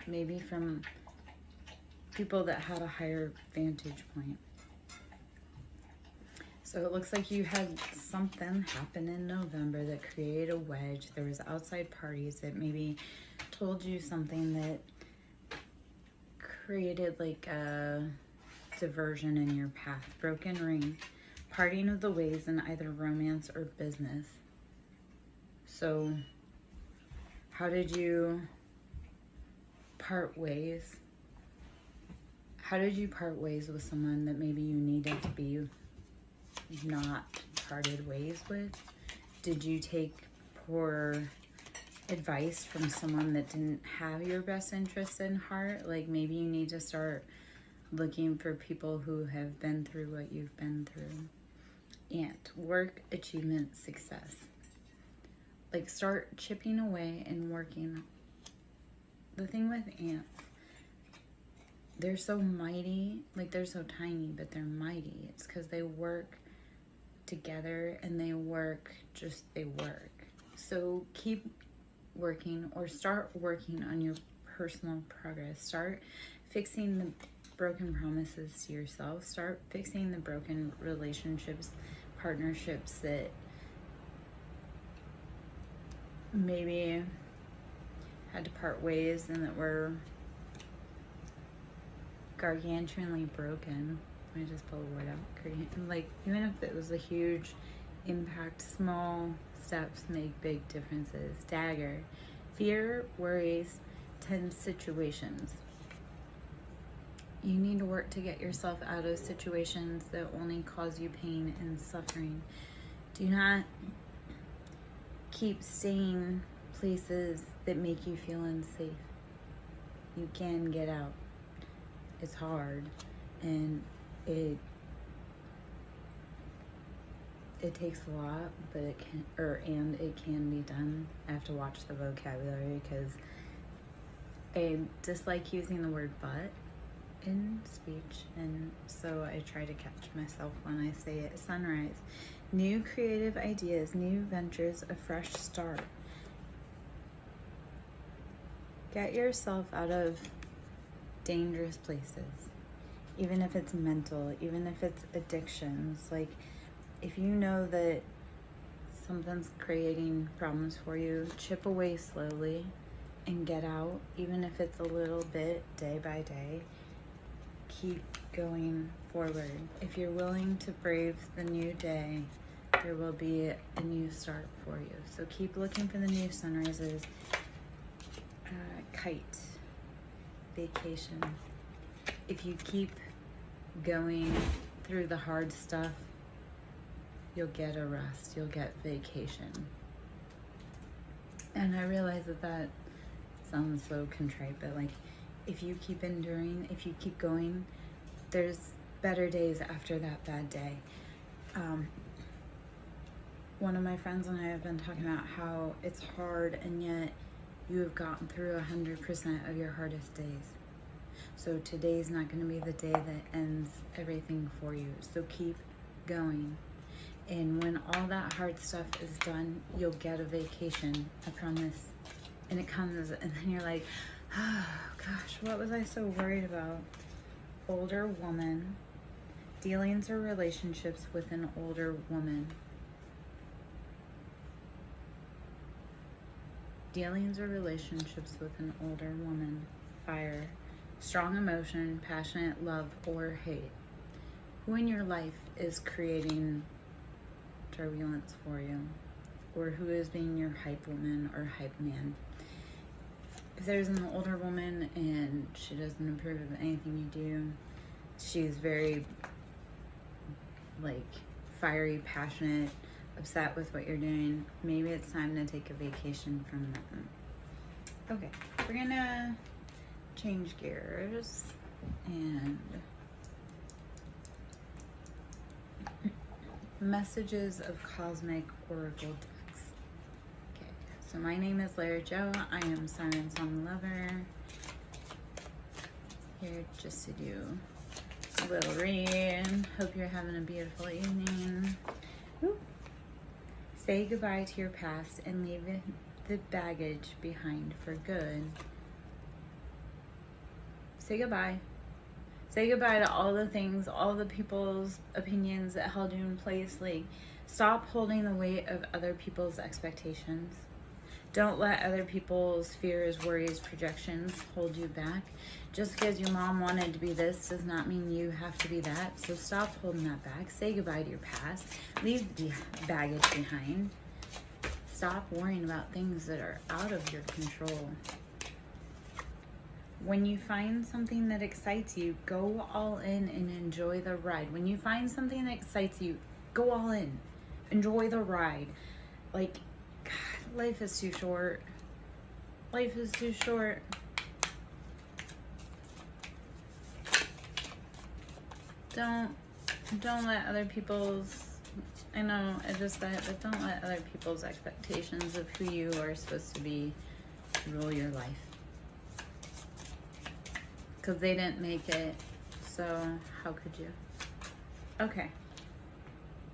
maybe from people that had a higher vantage point. So it looks like you had something happen in November that created a wedge. There was outside parties that maybe told you something that created like a diversion in your path. Broken ring, parting of the ways in either romance or business. So how did you part ways? How did you part ways with someone that maybe you needed to be not parted ways with? Did you take poor advice from someone that didn't have your best interest in heart? Like maybe you need to start looking for people who have been through what you've been through. Ant, work, achievement, success. Like start chipping away and working. The thing with ants, they're so mighty, like they're so tiny, but they're mighty. It's because they work together and they work. So keep working or start working on your personal progress. Start fixing the broken promises to yourself. Start fixing the broken relationships, partnerships that maybe had to part ways and that were gargantuanly broken. Let me just pull the word out. Like, even if it was a huge impact, small steps make big differences. Dagger, fear, worries, tense situations. You need to work to get yourself out of situations that only cause you pain and suffering. Do not keep staying places that make you feel unsafe. You can get out. It's hard, and it takes a lot, but it can be done. I have to watch the vocabulary because I dislike using the word but in speech, and so I try to catch myself when I say it. Sunrise, new creative ideas, new ventures, a fresh start. Get yourself out of dangerous places, even if it's mental, even if it's addictions. Like, if you know that something's creating problems for you, chip away slowly and get out, even if it's a little bit, day by day. Keep going forward. If you're willing to brave the new day, there will be a new start for you. So keep looking for the new sunrises. Kite, vacation. If you keep going through the hard stuff, you'll get a rest, you'll get vacation. And I realize that sounds so contrite, but like, if you keep enduring, if you keep going, there's better days after that bad day. One of my friends and I have been talking about how it's hard, and yet you have gotten through 100% of your hardest days. So today's not going to be the day that ends everything for you. So keep going. And when all that hard stuff is done, you'll get a vacation, I promise. And it comes, and then you're like, oh gosh, what was I so worried about? Older woman, dealings or relationships with an older woman. Dealings or relationships with an older woman. Fire, strong emotion, passionate love or hate. Who in your life is creating turbulence for you? Or who is being your hype woman or hype man? If there's an older woman and she doesn't approve of anything you do, she's very like fiery, passionate, upset with what you're doing, maybe it's time to take a vacation from them. Okay, we're gonna change gears and messages of cosmic oracle decks. Okay, so my name is Lara Jo. I am SirenSong lover. Here just to do a little read. Hope you're having a beautiful evening. Ooh. Say goodbye to your past and leave the baggage behind for good. Say goodbye. Say goodbye to all the things, all the people's opinions that held you in place. Like, stop holding the weight of other people's expectations. Don't let other people's fears, worries, projections hold you back. Just because your mom wanted to be this does not mean you have to be that. So stop holding that back. Say goodbye to your past. Leave the baggage behind. Stop worrying about things that are out of your control. When you find something that excites you, go all in and enjoy the ride. When you find something that excites you, go all in. Enjoy the ride. Like, God, life is too short. Life is too short. Don't let other people's, I know I just said it, but don't let other people's expectations of who you are supposed to be rule your life. Because they didn't make it, so how could you? Okay.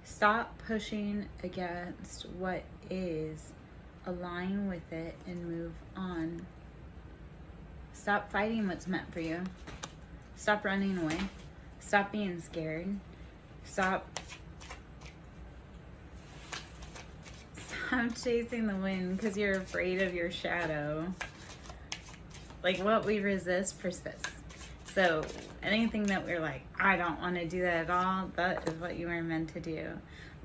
Stop pushing against what is. Align with it and move on. Stop fighting what's meant for you. Stop running away. Stop being scared. Stop chasing the wind because you're afraid of your shadow. Like, what we resist persists. So anything that we're like, I don't want to do that at all, that is what you are meant to do.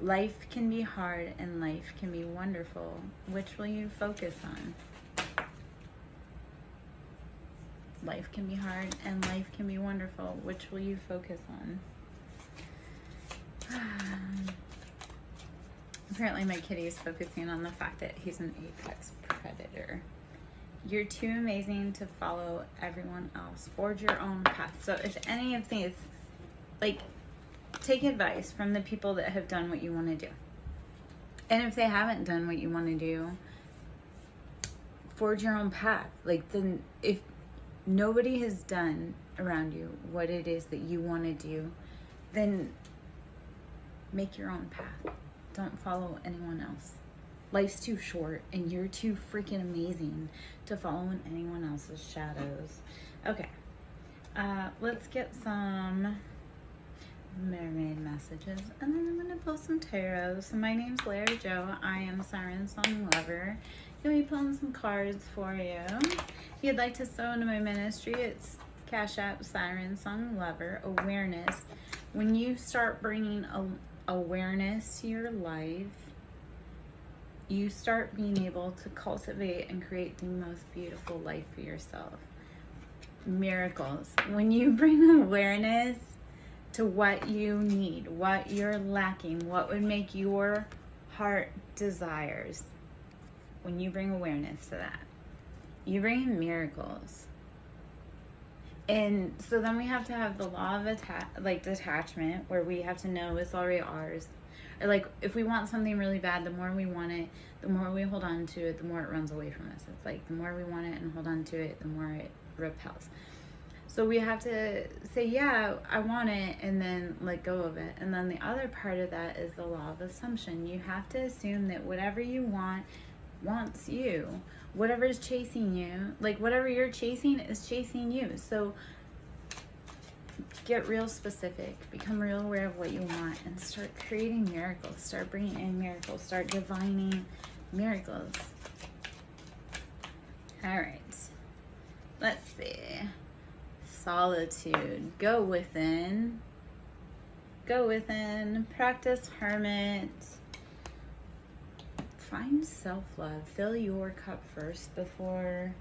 Life can be hard and life can be wonderful. Which will you focus on? Life can be hard and life can be wonderful. Which will you focus on? Apparently my kitty is focusing on the fact that he's an apex predator. You're too amazing to follow everyone else. Forge your own path. So if any of these, like, take advice from the people that have done what you want to do. And if they haven't done what you want to do, forge your own path. Like, then if nobody has done around you what it is that you want to do, then make your own path. Don't follow anyone else. Life's too short and you're too freaking amazing to follow in anyone else's shadows. Okay, let's get some mermaid messages and then I'm gonna pull some tarot. So my name's Larry Joe. I am SirenSong lover. Gonna be pulling some cards for you. If you'd like to sew into my ministry, it's Cash App SirenSong lover. Awareness. When you start bringing awareness to your life, you start being able to cultivate and create the most beautiful life for yourself. Miracles. When you bring awareness to what you need, what you're lacking, what would make your heart desires, when you bring awareness to that, you bring miracles. And so then we have to have the law of detachment, where we have to know it's already ours. Or like, if we want something really bad, the more we want it, the more we hold on to it, the more it runs away from us. It's like, the more we want it and hold on to it, the more it repels. So we have to say, yeah, I want it, and then let go of it. And then the other part of that is the law of assumption. You have to assume that whatever you want wants you. Whatever is chasing you, like whatever you're chasing is chasing you. So get real specific, become real aware of what you want, and start creating miracles. Start bringing in miracles. Start divining miracles. All right. Let's see. Solitude. Go within. Go within. Practice hermit. Find self-love. Fill your cup first before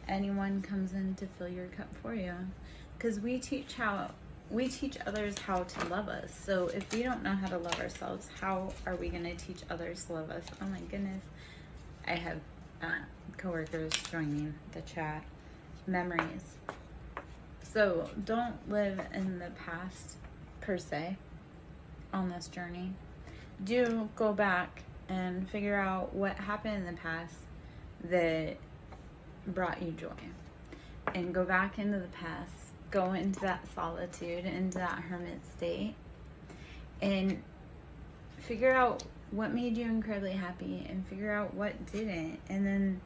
anyone comes in to fill your cup for you. Because we teach others how to love us. So if we don't know how to love ourselves, how are we going to teach others to love us? Oh my goodness. I have coworkers joining the chat. Memories. So don't live in the past per se on this journey. Do go back and figure out what happened in the past that brought you joy. And go back into the past. Go into that solitude, into that hermit state, and figure out what made you incredibly happy and figure out what didn't. And then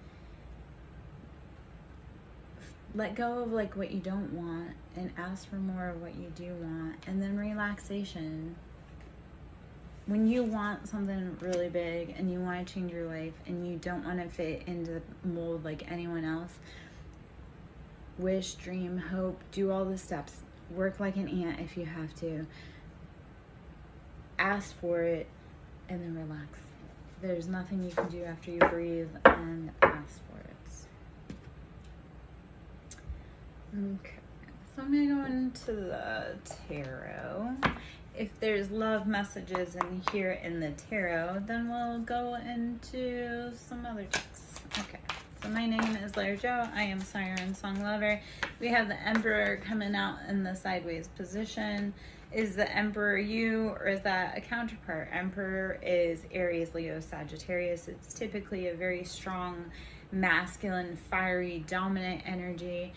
let go of like what you don't want and ask for more of what you do want. And then relaxation. When you want something really big and you want to change your life and you don't want to fit into the mold like anyone else, wish, dream, hope, do all the steps. Work like an ant if you have to. Ask for it and then relax. There's nothing you can do after you breathe and ask for it. Okay, so I'm going to go into the tarot. If there's love messages in here in the tarot, then we'll go into some other decks. Okay, so my name is Larry Jo. I am SirenSong lover. We have the Emperor coming out in the sideways position. Is the Emperor you, or is that a counterpart? Emperor is Aries, Leo, Sagittarius. It's typically a very strong, masculine, fiery, dominant energy.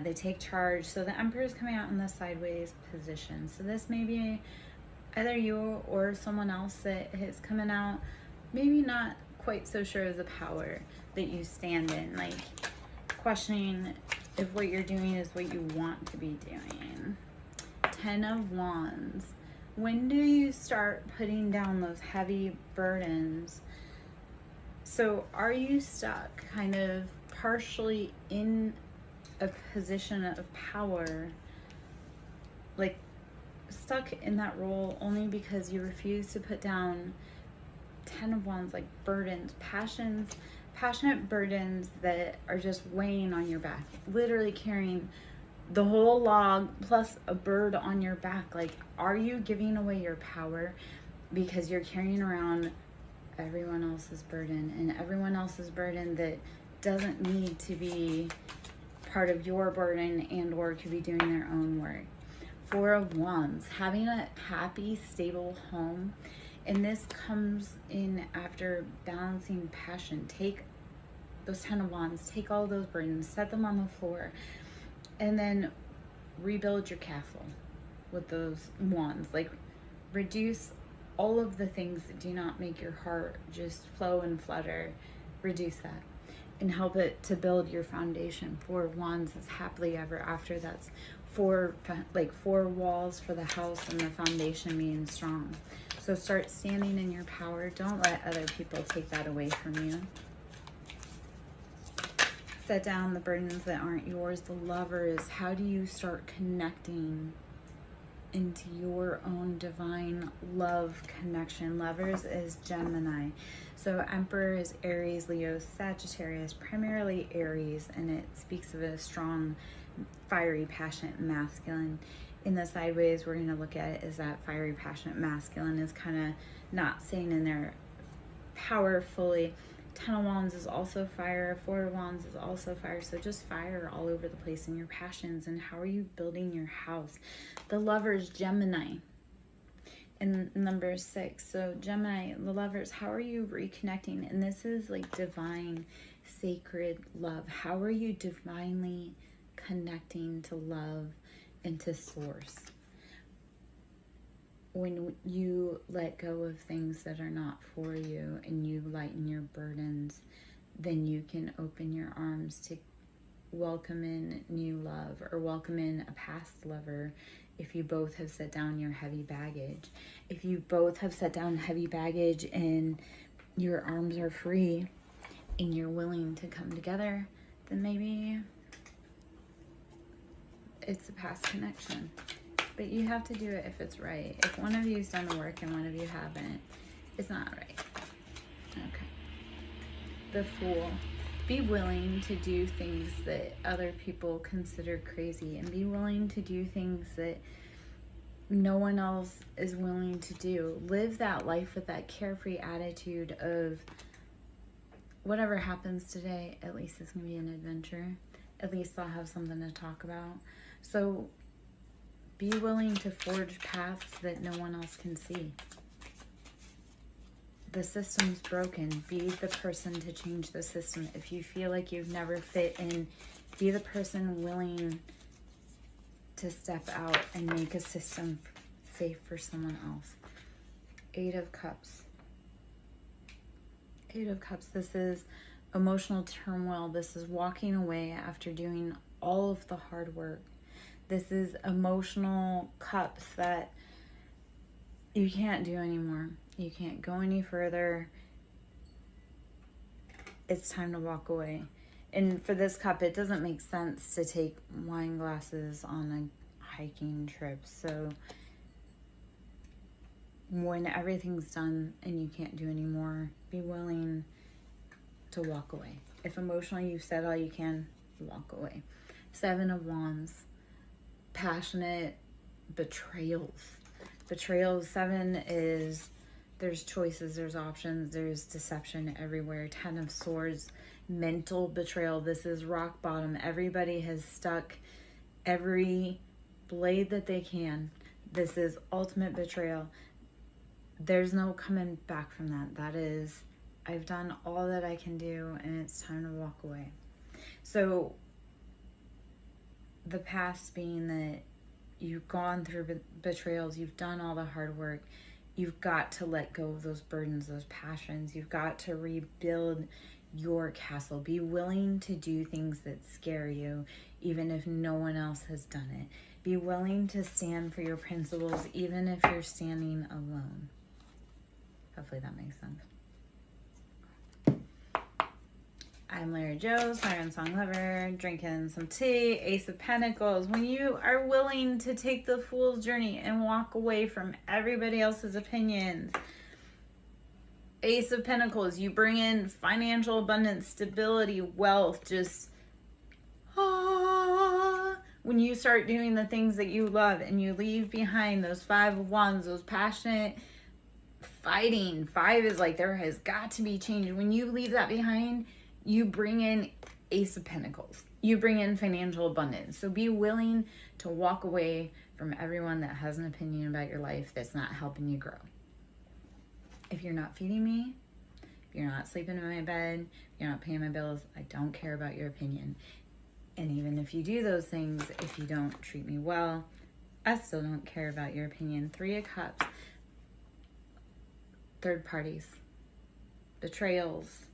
They take charge. So the Emperor is coming out in the sideways position. So this may be either you or someone else that is coming out, maybe not quite so sure of the power that you stand in, like questioning if what you're doing is what you want to be doing. 10 of Wands. When do you start putting down those heavy burdens? So are you stuck kind of partially in a position of power, like stuck in that role only because you refuse to put down 10 of Wands, like burdens, passionate burdens that are just weighing on your back, literally carrying the whole log plus a bird on your back? Like, are you giving away your power because you're carrying around everyone else's burden, and everyone else's burden that doesn't need to be part of your burden and or could be doing their own work? 4 of Wands, having a happy, stable home. And this comes in after balancing passion. Take those 10 of Wands, take all those burdens, set them on the floor, and then rebuild your castle with those wands. Like, reduce all of the things that do not make your heart just flow and flutter. Reduce that and help it to build your foundation. 4 of Wands is happily ever after. That's four walls for the house and the foundation being strong. So start standing in your power. Don't let other people take that away from you. Set down the burdens that aren't yours. The Lovers, how do you start connecting into your own divine love connection? Lovers is Gemini. So Emperor is Aries, Leo, Sagittarius, primarily Aries, and it speaks of a strong, fiery, passionate masculine. In the sideways, we're going to look at it as that fiery, passionate masculine is kind of not staying in their power fully. 10 of Wands is also fire. 4 of Wands is also fire. So just fire all over the place in your passions. And how are you building your house? The Lovers, Gemini. And number 6. So Gemini, the Lovers, how are you reconnecting? And this is like divine, sacred love. How are you divinely connecting to love and to source? When you let go of things that are not for you and you lighten your burdens, then you can open your arms to welcome in new love or welcome in a past lover. If you both have set down your heavy baggage, if you both have set down heavy baggage and your arms are free and you're willing to come together, then maybe it's a past connection. But you have to do it if it's right. If one of you's done the work and one of you haven't, it's not right. Okay. The Fool. Be willing to do things that other people consider crazy, and be willing to do things that no one else is willing to do. Live that life with that carefree attitude of whatever happens today, at least it's going to be an adventure. At least I'll have something to talk about. So be willing to forge paths that no one else can see. The system's broken. Be the person to change the system. If you feel like you've never fit in, be the person willing to step out and make a system safe for someone else. 8 of Cups. 8 of Cups. This is emotional turmoil. This is walking away after doing all of the hard work. This is emotional cups that you can't do anymore. You can't go any further. It's time to walk away. And for this cup, it doesn't make sense to take wine glasses on a hiking trip. So when everything's done and you can't do anymore, be willing to walk away. If emotionally you've said all you can, walk away. 7 of Wands, passionate betrayals. Betrayals, 7 is there's choices, there's options, there's deception everywhere. 10 of Swords, mental betrayal. This is rock bottom. Everybody has stuck every blade that they can. This is ultimate betrayal. There's no coming back from that. That is, I've done all that I can do and it's time to walk away. So the past being that you've gone through betrayals, you've done all the hard work, you've got to let go of those burdens, those passions. You've got to rebuild your castle. Be willing to do things that scare you, even if no one else has done it. Be willing to stand for your principles, even if you're standing alone. Hopefully that makes sense. I'm Larry Joe, SirenSong lover, drinking some tea, Ace of Pentacles. When you are willing to take the fool's journey and walk away from everybody else's opinions, Ace of Pentacles, you bring in financial abundance, stability, wealth, just when you start doing the things that you love and you leave behind those 5 of Wands, those passionate fighting. 5 is like there has got to be change. When you leave that behind, you bring in Ace of Pentacles. You bring in financial abundance. So be willing to walk away from everyone that has an opinion about your life that's not helping you grow. If you're not feeding me, if you're not sleeping in my bed, if you're not paying my bills, I don't care about your opinion. And even if you do those things, if you don't treat me well, I still don't care about your opinion. 3 of Cups, third parties, betrayals,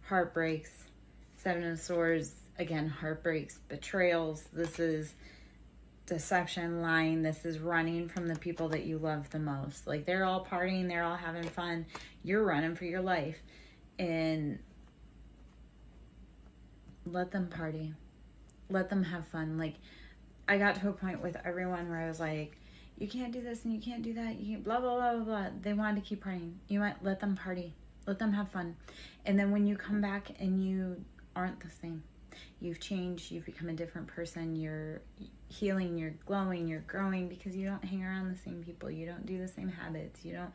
heartbreaks. 7 of Swords, again, heartbreaks, betrayals. This is deception, lying. This is running from the people that you love the most. Like, they're all partying, they're all having fun. You're running for your life. And let them party. Let them have fun. Like, I got to a point with everyone where I was like, you can't do this and you can't do that. You can't blah, blah, blah, blah, blah. They wanted to keep partying. You might let them party. Let them have fun. And then when you come back and you aren't the same, you've changed, you've become a different person, you're healing, you're glowing, you're growing because you don't hang around the same people, you don't do the same habits, you don't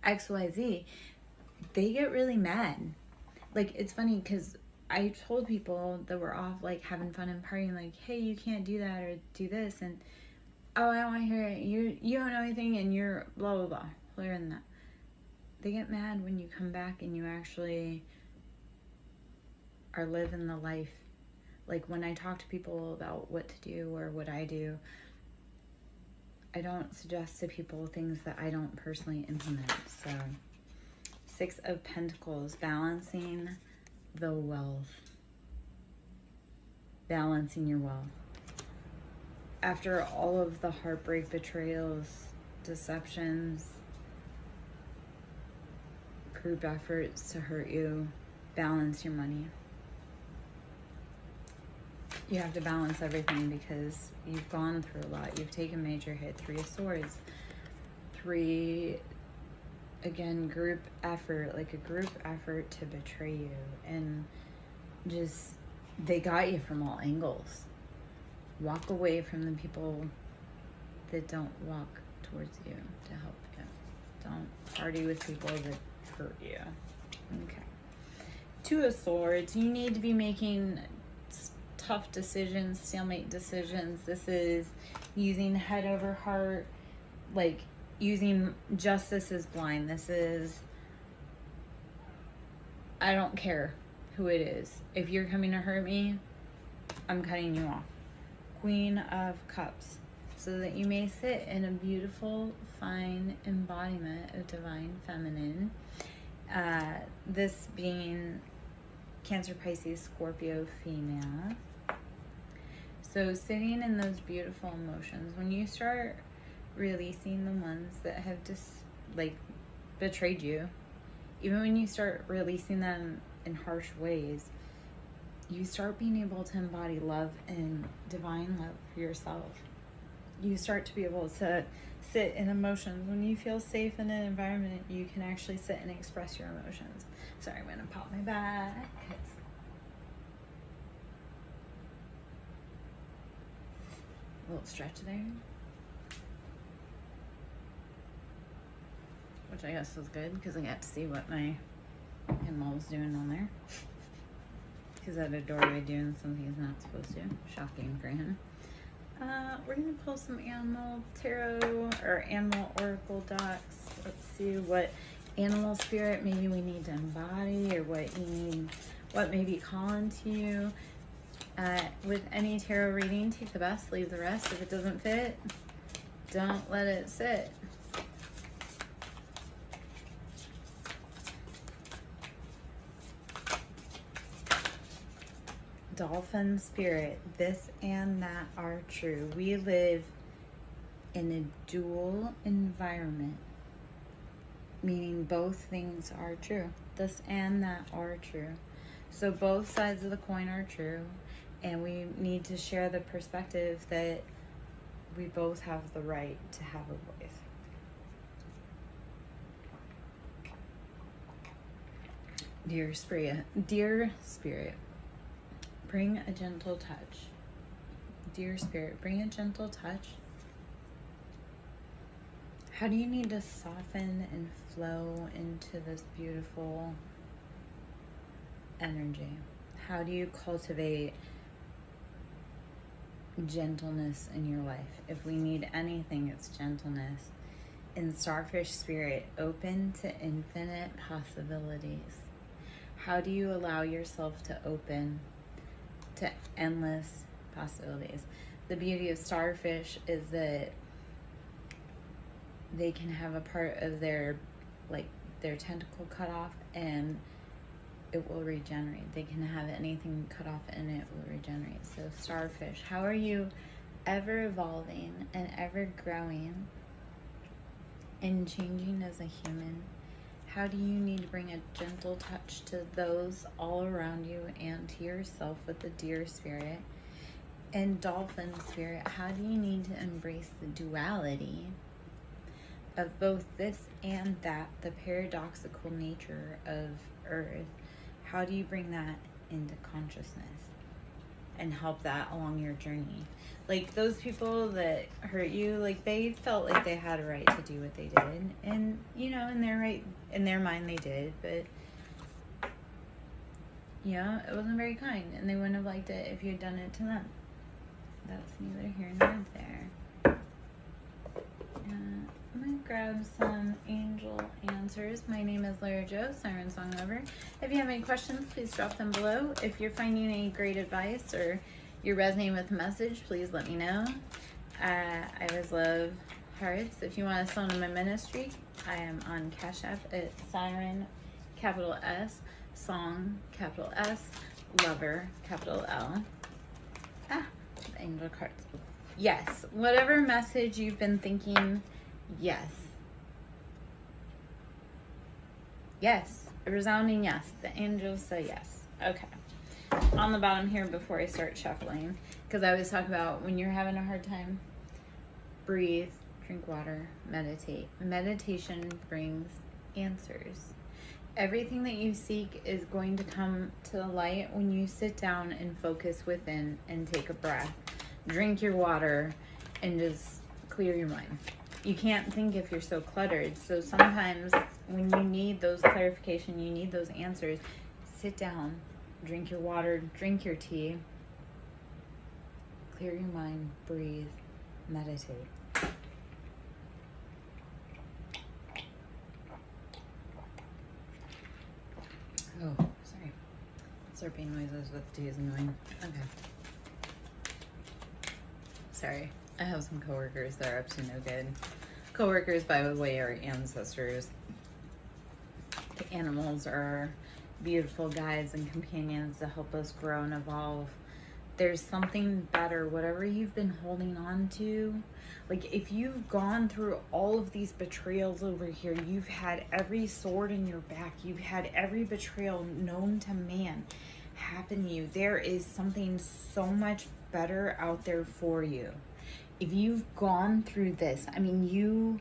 XYZ. They get really mad. Like, it's funny because I told people that were off, like, having fun and partying, like, hey, you can't do that or do this, and oh, I don't want to hear it. You don't know anything and you're blah, blah, blah. Clear in that. They get mad when you come back and you actually are living the life. Like, when I talk to people about what to do or what I do, I don't suggest to people things that I don't personally implement. So 6 of Pentacles, balancing the wealth. Balancing your wealth. After all of the heartbreak, betrayals, deceptions, group efforts to hurt you, balance your money. You have to balance everything because you've gone through a lot. You've taken major hit. 3 of Swords. 3, again, group effort, like a group effort to betray you. And just, they got you from all angles. Walk away from the people that don't walk towards you to help you. Don't party with people that hurt you. Okay. 2 of Swords. You need to be making tough decisions, stalemate decisions. This is using head over heart, like using justice is blind. This is, I don't care who it is. If you're coming to hurt me, I'm cutting you off. Queen of Cups. So that you may sit in a beautiful, fine embodiment of divine feminine. This being Cancer, Pisces, Scorpio, female. So sitting in those beautiful emotions, when you start releasing the ones that have just like betrayed you, even when you start releasing them in harsh ways, you start being able to embody love and divine love for yourself. You start to be able to sit in emotions. When you feel safe in an environment, you can actually sit and express your emotions. Sorry, I'm gonna pop my back. A little stretch there, which I guess was good because I got to see what my animal was doing on there. He's at a doorway doing something he's not supposed to. Shocking for him. We're gonna pull some animal tarot or animal oracle decks. Let's see what animal spirit maybe we need to embody, or what you need, what may be calling to you. With any tarot reading, take the best, leave the rest. If it doesn't fit, don't let it sit. Dolphin spirit, this and that are true. We live in a dual environment, meaning both things are true. This and that are true. So both sides of the coin are true, and we need to share the perspective that we both have the right to have a voice. Dear Spirit, bring a gentle touch. Dear Spirit, bring a gentle touch. How do you need to soften and flow into this beautiful energy? How do you cultivate gentleness in your life? If we need anything, it's gentleness. In Starfish Spirit, open to infinite possibilities. How do you allow yourself to open to endless possibilities? The beauty of starfish is that they can have a part of their tentacle cut off and it will regenerate. They can have anything cut off and it will regenerate. So starfish, how are you ever evolving and ever growing and changing as a human? How do you need to bring a gentle touch to those all around you and to yourself with the Deer Spirit? And Dolphin Spirit, how do you need to embrace the duality of both this and that, the paradoxical nature of Earth? How do you bring that into consciousness and help that along your journey? Like those people that hurt you, like they felt like they had a right to do what they did, and you know, in their mind they did, but you know, it wasn't very kind, and they wouldn't have liked it if you had done it to them. That's neither here nor there. I'm gonna grab some angel answers. My name is Lara Jo, SirenSong lover. If you have any questions, please drop them below. If you're finding any great advice or you're resonating with the message, please let me know. I always love hearts. If you want to sell to my ministry, I am on Cash App at Siren, capital S, Song, capital S, Lover, capital L. The angel cards. Yes, whatever message you've been thinking, yes. Yes, a resounding yes. The angels say yes. Okay. On the bottom here before I start shuffling, because I always talk about when you're having a hard time, breathe, drink water, meditate. Meditation brings answers. Everything that you seek is going to come to the light when you sit down and focus within and take a breath. Drink your water and just clear your mind. You can't think if you're so cluttered. So sometimes when you need those clarification, you need those answers, sit down, drink your water, drink your tea, clear your mind, breathe, meditate. Oh, sorry. Slurping noises with tea is annoying. Okay. Sorry. I have some coworkers that are up to no good. Coworkers, by the way, are ancestors. The animals are beautiful guides and companions to help us grow and evolve. There's something better. Whatever you've been holding on to, like if you've gone through all of these betrayals over here, you've had every sword in your back, you've had every betrayal known to man happen to you. There is something so much better out there for you. If you've gone through this, I mean,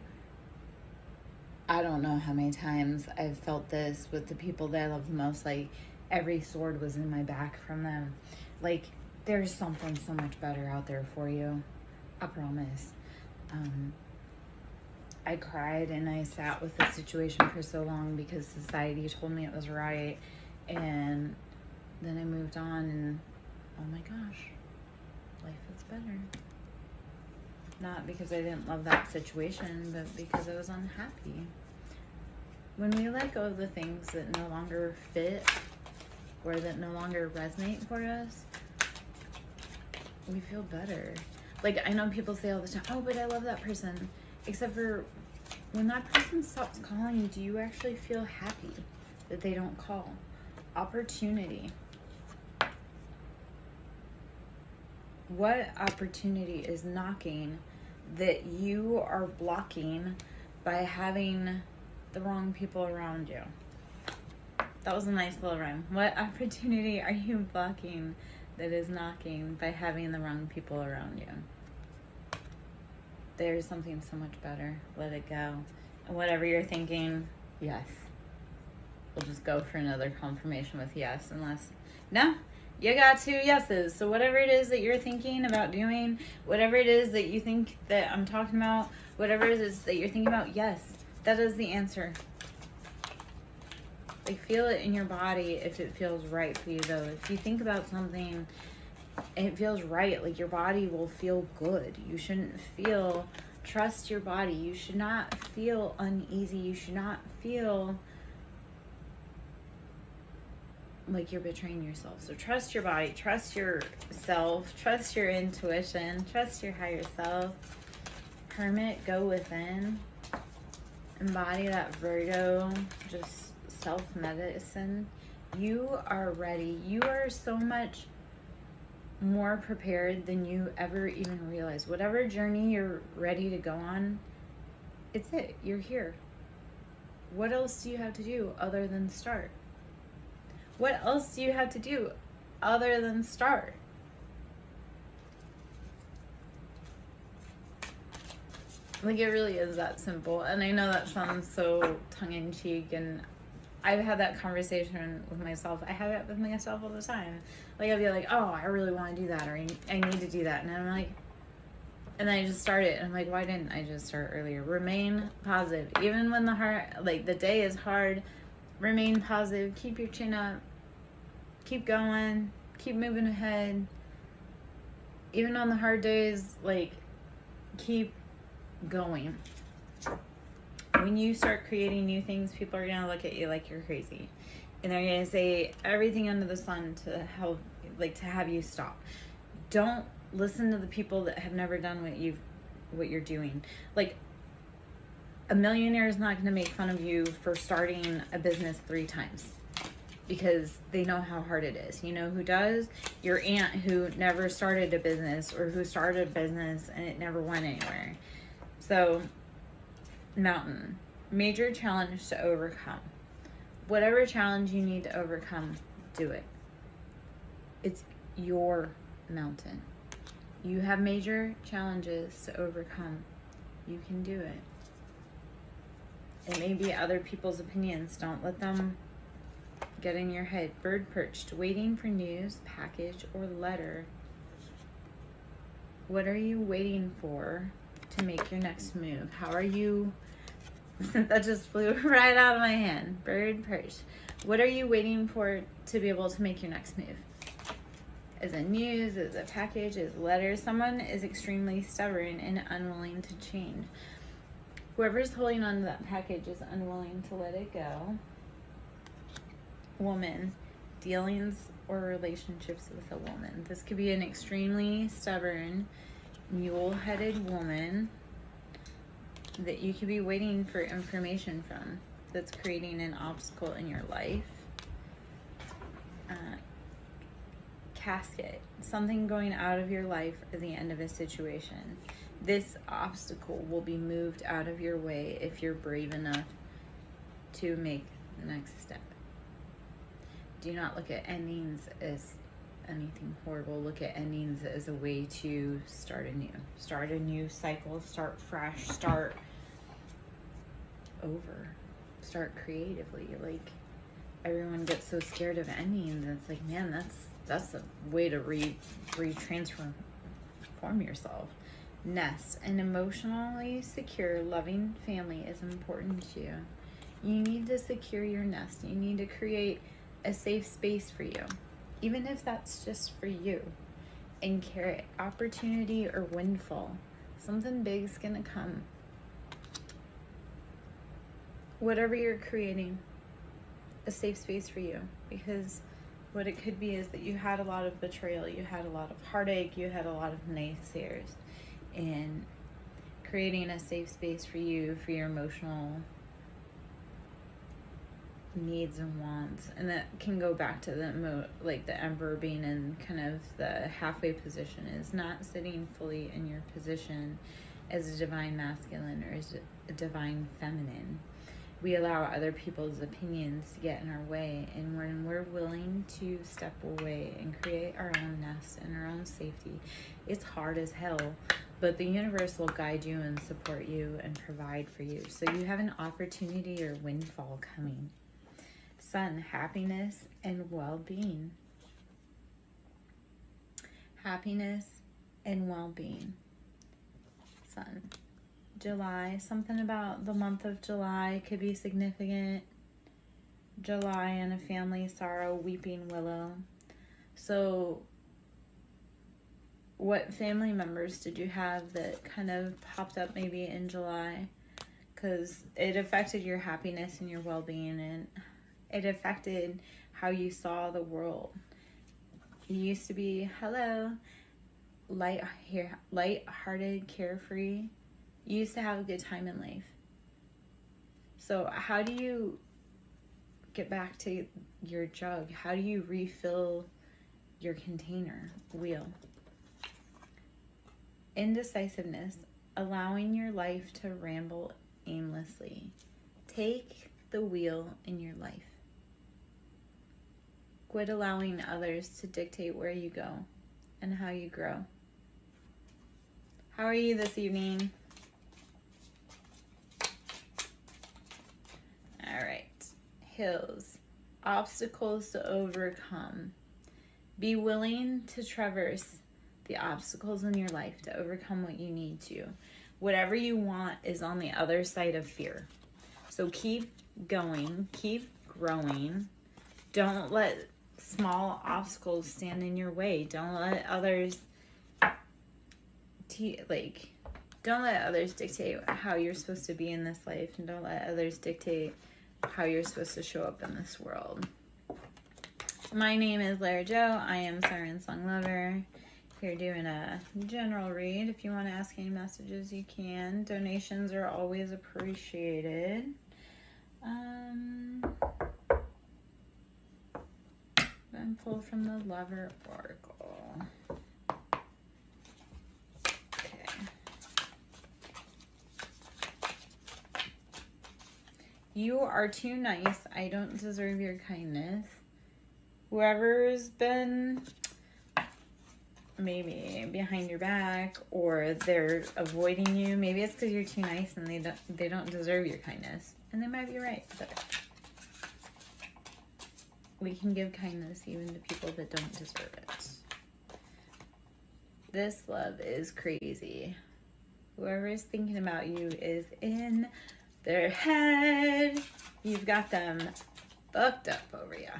I don't know how many times I've felt this with the people that I love the most. Like, every sword was in my back from them. Like, there's something so much better out there for you. I promise. I cried and I sat with the situation for so long because society told me it was right. And then I moved on and, oh my gosh, life is better. Not because I didn't love that situation, but because I was unhappy. When we let go of the things that no longer fit or that no longer resonate for us, we feel better. Like, I know people say all the time, oh, but I love that person. Except for when that person stops calling you, do you actually feel happy that they don't call? Opportunity. What opportunity is knocking that you are blocking by having the wrong people around you? That was a nice little rhyme. What opportunity are you blocking that is knocking by having the wrong people around you? There's something so much better. Let it go. And whatever you're thinking, yes. We'll just go for another confirmation with yes, unless, no, you got 2 yeses. So whatever it is that you're thinking about doing, whatever it is that you think that I'm talking about, whatever it is that you're thinking about, yes, that is the answer. Like, feel it in your body if it feels right for you, though. If you think about something and it feels right, like, your body will feel good. You shouldn't feel, trust your body. You should not feel uneasy. You should not feel like you're betraying yourself. So trust your body, trust yourself, trust your intuition, trust your higher self. Hermit, go within. Embody that Virgo, just self-medicine. You are ready. You are so much more prepared than you ever even realize. Whatever journey you're ready to go on, it's it. You're here. What else do you have to do other than start? What else do you have to do other than start? Like, it really is that simple. And I know that sounds so tongue-in-cheek, and I've had that conversation with myself. I have it with myself all the time. Like, I'll be like, oh, I really want to do that, or I need to do that. And I'm like, and then I just start it. And I'm like, why didn't I just start earlier? Remain positive. Even when the day is hard, remain positive. Keep your chin up. Keep going. Keep moving ahead. Even on the hard days, like, keep going. When you start creating new things, people are going to look at you like you're crazy. And they're going to say everything under the sun to help, like, to have you stop. Don't listen to the people that have never done what you're doing. Like, a millionaire is not going to make fun of you for starting a business 3 times because they know how hard it is. You know who does? Your aunt who never started a business, or who started a business and it never went anywhere. So, mountain, major challenge to overcome. Whatever challenge you need to overcome, do it. It's your mountain. You have major challenges to overcome. You can do it. It may be other people's opinions. Don't let them get in your head. Bird perched, waiting for news, package, or letter. What are you waiting for to make your next move? How are you... That just flew right out of my hand. Bird perched. What are you waiting for to be able to make your next move? Is it news? Is it package? Is it letter? Someone is extremely stubborn and unwilling to change. Whoever's holding on to that package is unwilling to let it go. Woman, dealings or relationships with a woman. This could be an extremely stubborn, mule-headed woman that you could be waiting for information from, that's creating an obstacle in your life. casket, something going out of your life or the end of a situation. This obstacle will be moved out of your way if you're brave enough to make the next step. Do not look at endings as anything horrible. Look at endings as a way to start a new cycle, start fresh, start over, start creatively. Like, everyone gets so scared of endings, and it's like, man, that's a way to transform yourself. Nest. An emotionally secure, loving family is important to you. You need to secure your nest. You need to create a safe space for you, even if that's just for you. And carrot. Opportunity or windfall. Something big's gonna come. Whatever you're creating, a safe space for you, because what it could be is that you had a lot of betrayal, you had a lot of heartache, you had a lot of naysayers, and creating a safe space for you, for your emotional needs and wants. And that can go back to the emperor being in kind of the halfway position, is not sitting fully in your position as a divine masculine or as a divine feminine. We allow other people's opinions to get in our way, and when we're willing to step away and create our own nest and our own safety, it's hard as hell, but the universe will guide you and support you and provide for you. So you have an opportunity or windfall coming. Sun, happiness and well-being. Happiness and well-being. Sun. July, something about the month of July could be significant. July and a family sorrow, weeping willow. So what family members did you have that kind of popped up maybe in July? Because it affected your happiness and your well-being, and it affected how you saw the world. You used to be, light-hearted, carefree. You used to have a good time in life. So how do you get back to your jug? How do you refill your container? Wheel. Indecisiveness, allowing your life to ramble aimlessly. Take the wheel in your life. Quit allowing others to dictate where you go and how you grow. How are you this evening? All right. Hills. Obstacles to overcome. Be willing to traverse the obstacles in your life to overcome what you need to. Whatever you want is on the other side of fear. So keep going, keep growing. Don't let small obstacles stand in your way. Don't let others don't let others dictate how you're supposed to be in this life, and don't let others dictate how you're supposed to show up in this world. My name is Lara Jo. I am SirenSong Lover. Here doing a general read. If you want to ask any messages, you can. Donations are always appreciated. And pull from the Lover Oracle. Okay. You are too nice. I don't deserve your kindness. Whoever's been maybe behind your back, or they're avoiding you, maybe it's because you're too nice and they don't deserve your kindness. And they might be right, but we can give kindness even to people that don't deserve it. This love is crazy. Whoever is thinking about you is in their head. You've got them fucked up over you.